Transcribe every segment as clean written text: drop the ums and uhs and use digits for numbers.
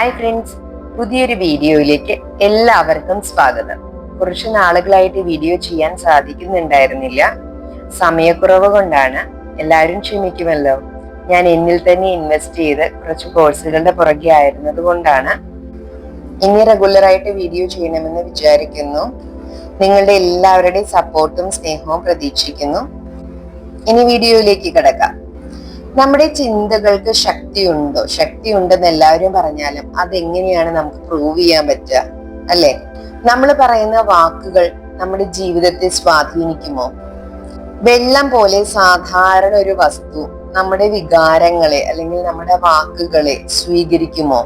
Hi friends, പുതിയൊരു വീഡിയോയിലേക്ക് എല്ലാവർക്കും സ്വാഗതം. കുറച്ച് നാളുകളായിട്ട് വീഡിയോ ചെയ്യാൻ സാധിക്കുന്നുണ്ടായിരുന്നില്ല. സമയക്കുറവ് കൊണ്ടാണ്. എല്ലാവരും ക്ഷമിക്കുമല്ലോ. ഞാൻ എന്നിൽ തന്നെ ഇൻവെസ്റ്റ് ചെയ്ത് കുറച്ച് കോഴ്സുകളുടെ പുറകെ ആയിരുന്നത് കൊണ്ടാണ്. ഇനി റെഗുലറായിട്ട് വീഡിയോ ചെയ്യണമെന്ന് വിചാരിക്കുന്നു. നിങ്ങളുടെ എല്ലാവരുടെയും സപ്പോർട്ടും സ്നേഹവും പ്രതീക്ഷിക്കുന്നു. ഇനി വീഡിയോയിലേക്ക് കിടക്കാം. നമ്മുടെ ചിന്തകൾക്ക് ശക്തിയുണ്ടോ? ശക്തിയുണ്ടെന്ന് എല്ലാവരും പറഞ്ഞാലും അതെങ്ങനെയാണ് നമുക്ക് പ്രൂവ് ചെയ്യാൻ പറ്റുക, അല്ലെ? നമ്മൾ പറയുന്ന വാക്കുകൾ നമ്മുടെ ജീവിതത്തെ സ്വാധീനിക്കുമോ? വെള്ളം പോലെ സാധാരണ ഒരു വസ്തു നമ്മുടെ വികാരങ്ങളെ അല്ലെങ്കിൽ നമ്മുടെ വാക്കുകളെ സ്വീകരിക്കുമോ?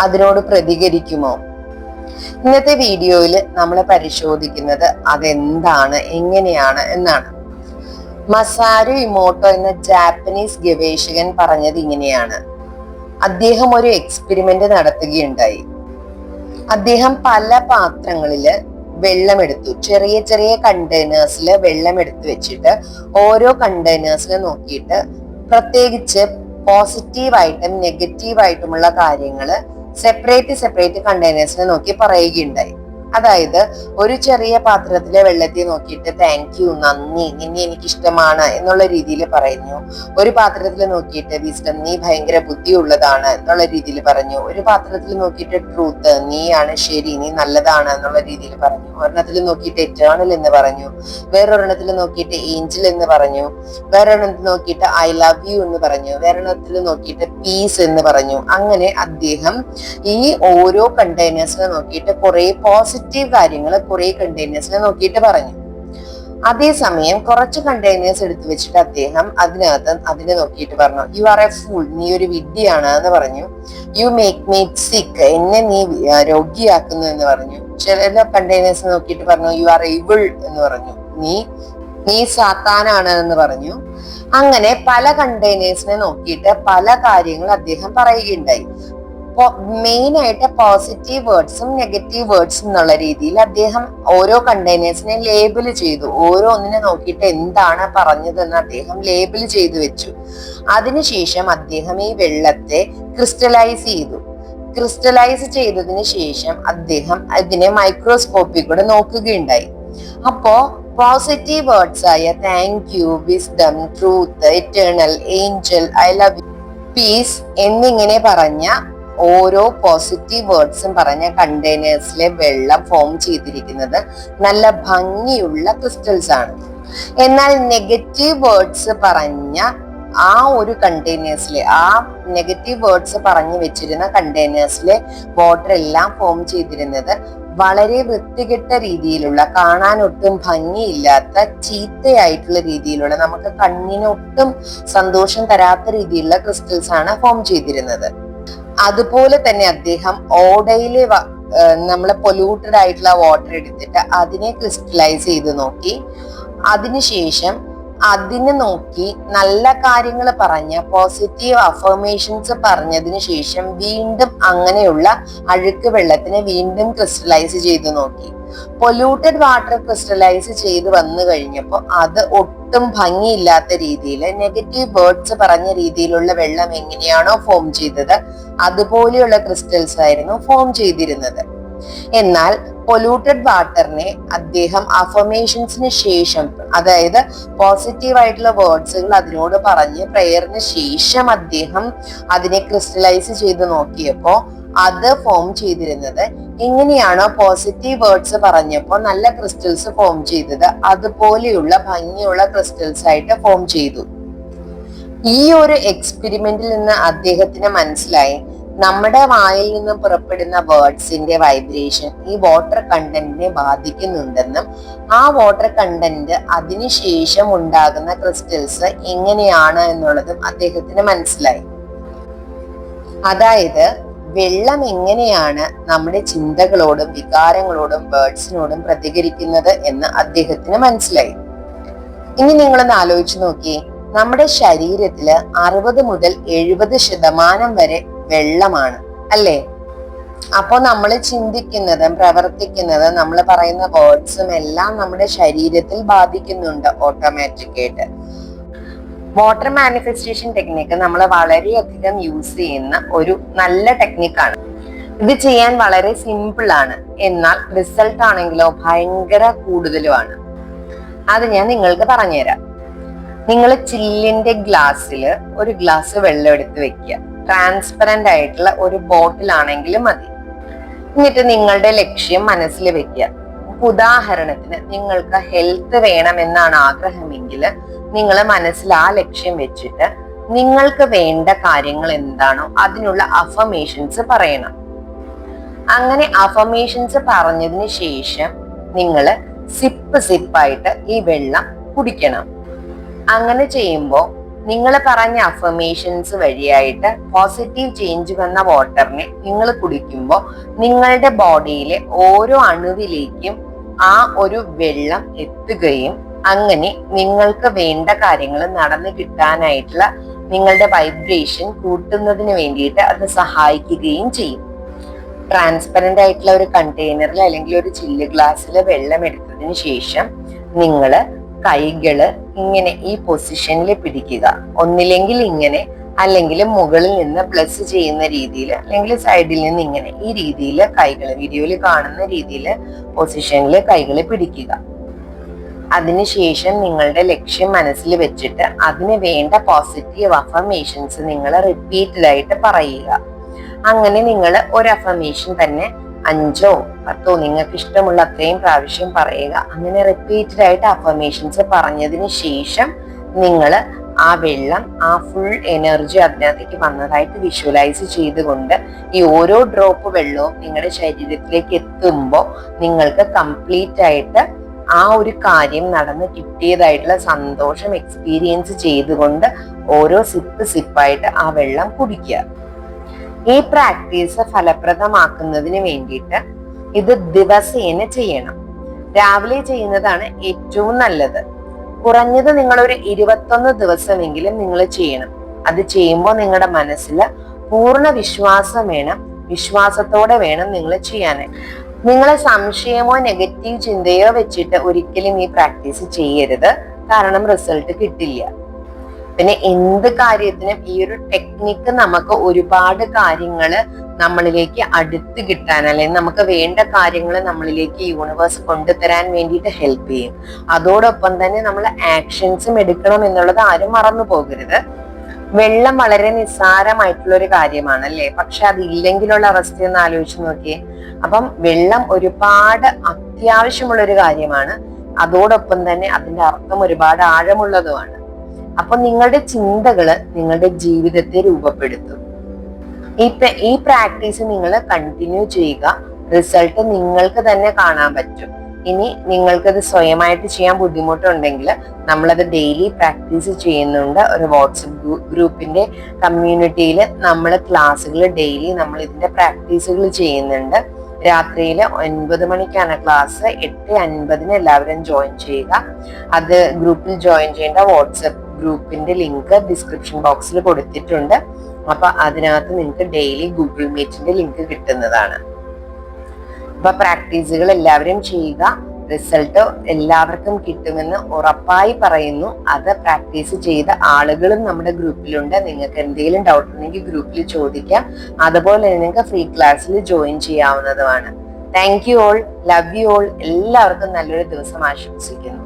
അതിനോട് പ്രതികരിക്കുമോ? ഇന്നത്തെ വീഡിയോയിൽ നമ്മൾ പരിശോധിക്കുന്നത് അതെന്താണ്, എങ്ങനെയാണ് എന്നാണ്. മസാരു ഇമോട്ടോ എന്ന ജാപ്പനീസ് ഗവേഷകൻ പറഞ്ഞത് ഇങ്ങനെയാണ്. അദ്ദേഹം ഒരു എക്സ്പെരിമെന്റ് നടത്തുകയുണ്ടായി. അദ്ദേഹം പല പാത്രങ്ങളില് വെള്ളമെടുത്തു. ചെറിയ ചെറിയ കണ്ടെയ്നേഴ്സിൽ വെള്ളം എടുത്തു വെച്ചിട്ട് ഓരോ കണ്ടെയ്നേഴ്സിനെ നോക്കിയിട്ട് പ്രത്യേകിച്ച് പോസിറ്റീവായിട്ടും നെഗറ്റീവായിട്ടുമുള്ള കാര്യങ്ങൾ സെപ്പറേറ്റ് കണ്ടെയ്നേഴ്സിനെ നോക്കി പറയുകയുണ്ടായി. അതായത് ഒരു ചെറിയ പാത്രത്തിലെ വെള്ളത്തെ നോക്കിയിട്ട് താങ്ക് യു, നന്ദി, നിന്നെ എനിക്ക് ഇഷ്ടമാണ് എന്നുള്ള രീതിയിൽ പറഞ്ഞു. ഒരു പാത്രത്തിൽ നോക്കിയിട്ട് വിസ്ഡം, നീ ഭയങ്കര ബുദ്ധിയുള്ളതാണ് എന്നുള്ള രീതിയിൽ പറഞ്ഞു. ഒരു പാത്രത്തിൽ നോക്കിയിട്ട് ട്രൂത്ത്, നീയാണ് ശരി, നീ നല്ലതാണ് എന്നുള്ള രീതിയിൽ പറഞ്ഞു. ഒരെണ്ണത്തിൽ നോക്കിയിട്ട് എറ്റേണൽ എന്ന് പറഞ്ഞു. വേറൊരെണ്ണത്തിൽ നോക്കിയിട്ട് ഏഞ്ചൽ എന്ന് പറഞ്ഞു. വേറൊരെണ്ണത്തിൽ നോക്കിയിട്ട് ഐ ലവ് യു എന്ന് പറഞ്ഞു. വേറൊരെണ്ണത്തിൽ നോക്കിയിട്ട് പീസ് എന്ന് പറഞ്ഞു. അങ്ങനെ അദ്ദേഹം ഈ ഓരോ കണ്ടെയ്നേഴ്സിനെ നോക്കിയിട്ട് കുറെ പോസിറ്റീവ് കാര്യങ്ങൾ കുറെ കണ്ടെയ്നേഴ്സിനെ നോക്കിയിട്ട് പറഞ്ഞു. അതേസമയം കുറച്ച് കണ്ടെയ്നേഴ്സ് എടുത്തു വെച്ചിട്ട് അദ്ദേഹം അതിനെ നോക്കിയിട്ട് പറഞ്ഞു, യു ആർ എ ഫൂൾ, നീ ഒരു വിഡ്ഢിയാണ് എന്ന് പറഞ്ഞു. യു മേക്ക് മീ സിക്ക്, എന്നെ നീ രോഗിയാക്കുന്നു എന്ന് പറഞ്ഞു. ചില കണ്ടെയ്നേഴ്സ് നോക്കിയിട്ട് പറഞ്ഞു, യു ആർ ഇവിൾ എന്ന് പറഞ്ഞു, നീ സാത്താനാണ് എന്ന് പറഞ്ഞു. അങ്ങനെ പല കണ്ടെയ്നേഴ്സിനെ നോക്കിയിട്ട് പല കാര്യങ്ങൾ അദ്ദേഹം പറയുകയുണ്ടായി. മെയിൻ ആയിട്ട് പോസിറ്റീവ് വേർഡ്സും നെഗറ്റീവ് വേർഡ്സും എന്നുള്ള രീതിയിൽ അദ്ദേഹം ഓരോ കണ്ടെയ്നേഴ്സിനെ ലേബിൾ ചെയ്തു. ഓരോന്നിനെ നോക്കിയിട്ട് എന്താണ് പറഞ്ഞതെന്ന് അദ്ദേഹം ലേബിൾ ചെയ്തു വെച്ചു. അതിനുശേഷം അദ്ദേഹം ഈ വെള്ളത്തെ ക്രിസ്റ്റലൈസ് ചെയ്തു. ക്രിസ്റ്റലൈസ് ചെയ്തതിന് ശേഷം അദ്ദേഹം അതിനെ മൈക്രോസ്കോപ്പിൽ കൂടെ നോക്കുകയുണ്ടായി. അപ്പോ പോസിറ്റീവ് വേർഡ്സ് ആയ thank you, wisdom, truth, eternal, angel, I love you, peace എന്നിങ്ങനെ പറഞ്ഞ ഓരോ പോസിറ്റീവ് വേർഡ്സും പറഞ്ഞ കണ്ടെയ്നേഴ്സിലെ വെള്ളം ഫോം ചെയ്തിരിക്കുന്നത് നല്ല ഭംഗിയുള്ള ക്രിസ്റ്റൽസ് ആണ്. എന്നാൽ നെഗറ്റീവ് വേർഡ്സ് പറഞ്ഞ ആ ഒരു കണ്ടെയ്നേഴ്സിലെ നെഗറ്റീവ് വേർഡ്സ് പറഞ്ഞു വെച്ചിരുന്ന കണ്ടെയ്നേഴ്സിലെ വാട്ടർ എല്ലാം ഫോം ചെയ്തിരുന്നത് വളരെ വൃത്തികെട്ട രീതിയിലുള്ള, കാണാൻ ഒട്ടും ഭംഗിയില്ലാത്ത, ചീത്തയായിട്ടുള്ള രീതിയിലുള്ള, നമുക്ക് കണ്ണിനൊട്ടും സന്തോഷം തരാത്ത രീതിയിലുള്ള ക്രിസ്റ്റൽസ് ആണ് ഫോം ചെയ്തിരുന്നത്. അതുപോലെ തന്നെ അദ്ദേഹം ഓടയിലെ നമ്മളെ പൊല്യൂട്ടഡ് ആയിട്ടുള്ള വാട്ടർ എടുത്തിട്ട് അതിനെ ക്രിസ്റ്റലൈസ് ചെയ്ത് നോക്കി. അതിനുശേഷം അതിനെ നോക്കി നല്ല കാര്യങ്ങൾ പറഞ്ഞ പോസിറ്റീവ് അഫർമേഷൻസ് പറഞ്ഞതിന് ശേഷം വീണ്ടും അങ്ങനെയുള്ള അഴുക്ക് വെള്ളത്തിനെ വീണ്ടും ക്രിസ്റ്റലൈസ് ചെയ്ത് നോക്കി. പൊല്യൂട്ടഡ് വാട്ടർ ക്രിസ്റ്റലൈസ് ചെയ്ത് വന്നു കഴിഞ്ഞപ്പോൾ അത് ഒട്ടും ഭംഗിയില്ലാത്ത രീതിയിൽ നെഗറ്റീവ് വേർഡ്സ് പറഞ്ഞ രീതിയിലുള്ള വെള്ളം എങ്ങനെയാണോ ഫോം ചെയ്തത് അതുപോലെയുള്ള ക്രിസ്റ്റൽസ് ആയിരുന്നു ഫോം ചെയ്തിരുന്നത്. എന്നാൽ പൊല്യൂട്ടഡ് വാട്ടറിനെ അദ്ദേഹം അഫർമേഷൻസിന് ശേഷം, അതായത് പോസിറ്റീവ് ആയിട്ടുള്ള വേർഡ്സുകൾ അതിനോട് പറഞ്ഞ് പ്രേയറിന് ശേഷം അദ്ദേഹം അതിനെ ക്രിസ്റ്റലൈസ് ചെയ്ത് നോക്കിയപ്പോ അത് ഫോം ചെയ്തിരുന്നത് എങ്ങനെയാണോ പോസിറ്റീവ് വേർഡ്സ് പറഞ്ഞപ്പോൾ നല്ല ക്രിസ്റ്റൽസ് ഫോം ചെയ്തത് അതുപോലെയുള്ള ഭംഗിയുള്ള ക്രിസ്റ്റൽസ് ആയിട്ട് ഫോം ചെയ്തു. ഈ ഒരു എക്സ്പെരിമെന്റിൽ നിന്ന് അദ്ദേഹത്തിന് മനസ്സിലായി, നമ്മുടെ വായിൽ നിന്ന് പുറപ്പെടുന്ന വേർഡ്സിന്റെ വൈബ്രേഷൻ ഈ വാട്ടർ കണ്ടന്റിനെ ബാധിക്കുന്നുണ്ടെന്നും ആ വാട്ടർ കണ്ടന്റ് അതിനുശേഷം ഉണ്ടാകുന്ന ക്രിസ്റ്റൽസ് എങ്ങനെയാണ് എന്നുള്ളതും അദ്ദേഹത്തിന് മനസ്സിലായി. അതായത് വെള്ളം എങ്ങനെയാണ് നമ്മുടെ ചിന്തകളോടും വികാരങ്ങളോടും വേർഡ്സിനോടും പ്രതികരിക്കുന്നത് എന്ന് അദ്ദേഹത്തിന് മനസ്സിലായി. ഇനി നിങ്ങളൊന്ന് ആലോചിച്ച് നോക്കിയേ, നമ്മുടെ ശരീരത്തില് 60 മുതൽ 70% വരെ വെള്ളമാണ്, അല്ലേ? അപ്പൊ നമ്മൾ ചിന്തിക്കുന്നതും പ്രവർത്തിക്കുന്നതും നമ്മൾ പറയുന്ന വേർഡ്സും എല്ലാം നമ്മുടെ ശരീരത്തിൽ ബാധിക്കുന്നുണ്ട് ഓട്ടോമാറ്റിക് ആയിട്ട്. വാട്ടർ മാനിഫെസ്റ്റേഷൻ ടെക്നിക്ക് നമ്മൾ വളരെയധികം യൂസ് ചെയ്യുന്ന ഒരു നല്ല ടെക്നിക്കാണ്. ഇത് ചെയ്യാൻ വളരെ സിമ്പിൾ ആണ്, എന്നാൽ റിസൾട്ട് ആണെങ്കിലോ ഭയങ്കര കൂടുതലുമാണ്. അത് ഞാൻ നിങ്ങൾക്ക് പറഞ്ഞുതരാം. നിങ്ങൾ ചില്ലിന്റെ ഗ്ലാസ്സിൽ ഒരു ഗ്ലാസ് വെള്ളം എടുത്ത് വെക്കുക. ട്രാൻസ്പെറന്റ് ആയിട്ടുള്ള ഒരു ബോട്ടിൽ ആണെങ്കിലും മതി. എന്നിട്ട് നിങ്ങളുടെ ലക്ഷ്യം മനസ്സിൽ വെക്കുക. ഉദാഹരണത്തിന് നിങ്ങൾക്ക് ഹെൽത്ത് വേണമെന്നാണ് ആഗ്രഹമെങ്കിൽ നിങ്ങൾ മനസ്സിൽ ആ ലക്ഷ്യം വെച്ചിട്ട് നിങ്ങൾക്ക് വേണ്ട കാര്യങ്ങൾ എന്താണോ അതിനുള്ള അഫർമേഷൻസ് പറയണം. അങ്ങനെ അഫർമേഷൻസ് പറഞ്ഞതിന് ശേഷം നിങ്ങൾ സിപ്പായിട്ട് ഈ വെള്ളം കുടിക്കണം. അങ്ങനെ ചെയ്യുമ്പോൾ നിങ്ങൾ പറഞ്ഞ അഫർമേഷൻസ് വഴിയായിട്ട് പോസിറ്റീവ് ചേഞ്ച് വന്ന വാട്ടറിനെ നിങ്ങൾ കുടിക്കുമ്പോൾ നിങ്ങളുടെ ബോഡിയിലെ ഓരോ അണുവിലേക്കും ആ ഒരു വെള്ളം എത്തുകയും അങ്ങനെ നിങ്ങൾക്ക് വേണ്ട കാര്യങ്ങൾ നടന്നു കിട്ടാനായിട്ടുള്ള നിങ്ങളുടെ വൈബ്രേഷൻ കൂട്ടുന്നതിന് വേണ്ടിയിട്ട് അത് സഹായിക്കുകയും ചെയ്യും. ട്രാൻസ്പെറന്റ് ആയിട്ടുള്ള ഒരു കണ്ടെയ്നറിൽ അല്ലെങ്കിൽ ഒരു ചില്ല് ഗ്ലാസ്സിൽ വെള്ളം എടുത്തതിന് ശേഷം നിങ്ങൾ കൈകള് ഇങ്ങനെ ഈ പൊസിഷനിൽ പിടിക്കുക. ഒന്നില്ലെങ്കിൽ ഇങ്ങനെ, അല്ലെങ്കിൽ മുകളിൽ നിന്ന് പ്ലസ് ചെയ്യുന്ന രീതിയിൽ, അല്ലെങ്കിൽ സൈഡിൽ നിന്ന് ഇങ്ങനെ, ഈ രീതിയിൽ കൈകൾ വീഡിയോയിൽ കാണുന്ന രീതിയിൽ പൊസിഷനിൽ കൈകൾ പിടിക്കുക. അതിനുശേഷം നിങ്ങളുടെ ലക്ഷ്യം മനസ്സിൽ വെച്ചിട്ട് അതിന് വേണ്ട പോസിറ്റീവ് അഫർമേഷൻസ് നിങ്ങൾ റിപ്പീറ്റഡ് ആയിട്ട് പറയുക. അങ്ങനെ നിങ്ങൾ ഒരു അഫർമേഷൻ തന്നെ 5ഓ 10ഓ നിങ്ങൾക്ക് ഇഷ്ടമുള്ള അത്രയും പ്രാവശ്യം പറയുക. അങ്ങനെ റിപ്പീറ്റഡ് ആയിട്ട് അഫർമേഷൻസ് പറഞ്ഞതിന് ശേഷം നിങ്ങൾ ആ വെള്ളം, ആ ഫുൾ എനർജി അതിനകത്തേക്ക് വന്നതായിട്ട് വിഷ്വലൈസ് ചെയ്തുകൊണ്ട് ഈ ഓരോ ഡ്രോപ്പ് വെള്ളവും നിങ്ങളുടെ ശരീരത്തിലേക്ക് എത്തുമ്പോൾ നിങ്ങൾക്ക് കംപ്ലീറ്റ് ആയിട്ട് ആ ഒരു കാര്യം നടന്ന് കിട്ടിയതായിട്ടുള്ള സന്തോഷം എക്സ്പീരിയൻസ് ചെയ്തുകൊണ്ട് ഓരോ സിപ്പായിട്ട് ആ വെള്ളം കുടിക്കുക. ഈ പ്രാക്ടീസ് ഫലപ്രദമാക്കുന്നതിന് വേണ്ടിയിട്ട് ഇത് ദിവസേന ചെയ്യണം. രാവിലെ ചെയ്യുന്നതാണ് ഏറ്റവും നല്ലത്. കുറഞ്ഞത് നിങ്ങളൊരു 21 ദിവസമെങ്കിലും നിങ്ങൾ ചെയ്യണം. അത് ചെയ്യുമ്പോൾ നിങ്ങളുടെ മനസ്സിൽ പൂർണ്ണ വിശ്വാസം വേണം. വിശ്വാസത്തോടെ വേണം നിങ്ങൾ ചെയ്യാനായി. നിങ്ങളെ സംശയമോ നെഗറ്റീവ് ചിന്തയോ വെച്ചിട്ട് ഒരിക്കലും ഈ പ്രാക്ടീസ് ചെയ്യരുത്. കാരണം റിസൾട്ട് കിട്ടില്ല. പിന്നെ എന്ത് കാര്യത്തിനും ഈ ഒരു ടെക്നിക്ക് നമുക്ക് ഒരുപാട് കാര്യങ്ങൾ നമ്മളിലേക്ക് അടുത്ത് കിട്ടാൻ, അല്ലെങ്കിൽ നമുക്ക് വേണ്ട കാര്യങ്ങൾ നമ്മളിലേക്ക് യൂണിവേഴ്സ് കൊണ്ടുതരാൻ വേണ്ടിയിട്ട് ഹെൽപ്പ് ചെയ്യും. അതോടൊപ്പം തന്നെ നമ്മൾ ആക്ഷൻസും എടുക്കണം എന്നുള്ളത് ആരും മറന്നു പോകരുത്. വെള്ളം വളരെ നിസ്സാരമായിട്ടുള്ള ഒരു കാര്യമാണ് അല്ലേ? പക്ഷെ അതില്ലെങ്കിലുള്ള അവസ്ഥയൊന്ന് ആലോചിച്ച് നോക്കിയേ. അപ്പം വെള്ളം ഒരുപാട് അത്യാവശ്യമുള്ള ഒരു കാര്യമാണ്. അതോടൊപ്പം തന്നെ അതിന്റെ അർത്ഥം ഒരുപാട് ആഴമുള്ളതുമാണ്. അപ്പൊ നിങ്ങളുടെ ചിന്തകള് നിങ്ങളുടെ ജീവിതത്തെ രൂപപ്പെടുത്തും. ഈ പ്രാക്ടീസ് നിങ്ങൾ കണ്ടിന്യൂ ചെയ്യുക. റിസൾട്ട് നിങ്ങൾക്ക് തന്നെ കാണാൻ പറ്റും. ഇനി നിങ്ങൾക്കത് സ്വയമായിട്ട് ചെയ്യാൻ ബുദ്ധിമുട്ടുണ്ടെങ്കിൽ നമ്മളത് ഡെയിലി പ്രാക്ടീസ് ചെയ്യുന്നുണ്ട്. ഒരു വാട്സപ്പ് ഗ്രൂപ്പിന്റെ കമ്മ്യൂണിറ്റിയിൽ നമ്മൾ ക്ലാസ്സുകൾ ഡെയിലി നമ്മൾ ഇതിന്റെ പ്രാക്ടീസുകൾ ചെയ്യുന്നുണ്ട്. രാത്രിയിൽ 9 മണിക്കാണ് ക്ലാസ്. 8:50 എല്ലാവരും ജോയിൻ ചെയ്യുക. അത് ഗ്രൂപ്പിൽ ജോയിൻ ചെയ്യേണ്ട വാട്സപ്പ് ഗ്രൂപ്പിന്റെ ലിങ്ക് ഡിസ്ക്രിപ്ഷൻ ബോക്സിൽ കൊടുത്തിട്ടുണ്ട്. അപ്പൊ അതിനകത്ത് നിങ്ങൾക്ക് ഡെയിലി ഗൂഗിൾ മീറ്റിന്റെ ലിങ്ക് കിട്ടുന്നതാണ്. അപ്പൊ പ്രാക്ടീസുകൾ എല്ലാവരും ചെയ്യുക. റിസൾട്ട് എല്ലാവർക്കും കിട്ടുമെന്ന് ഉറപ്പായി പറയുന്നു. അത് പ്രാക്ടീസ് ചെയ്ത ആളുകളും നമ്മുടെ ഗ്രൂപ്പിലുണ്ട്. നിങ്ങൾക്ക് എന്തെങ്കിലും ഡൗട്ട് ഉണ്ടെങ്കിൽ ഗ്രൂപ്പിൽ ചോദിക്കാം. അതുപോലെ നിങ്ങൾക്ക് ഫ്രീ ക്ലാസ്സിൽ ജോയിൻ ചെയ്യാവുന്നതുമാണ്. Thank you all, love you all. എല്ലാവർക്കും നല്ലൊരു ദിവസം ആശംസിക്കുന്നു.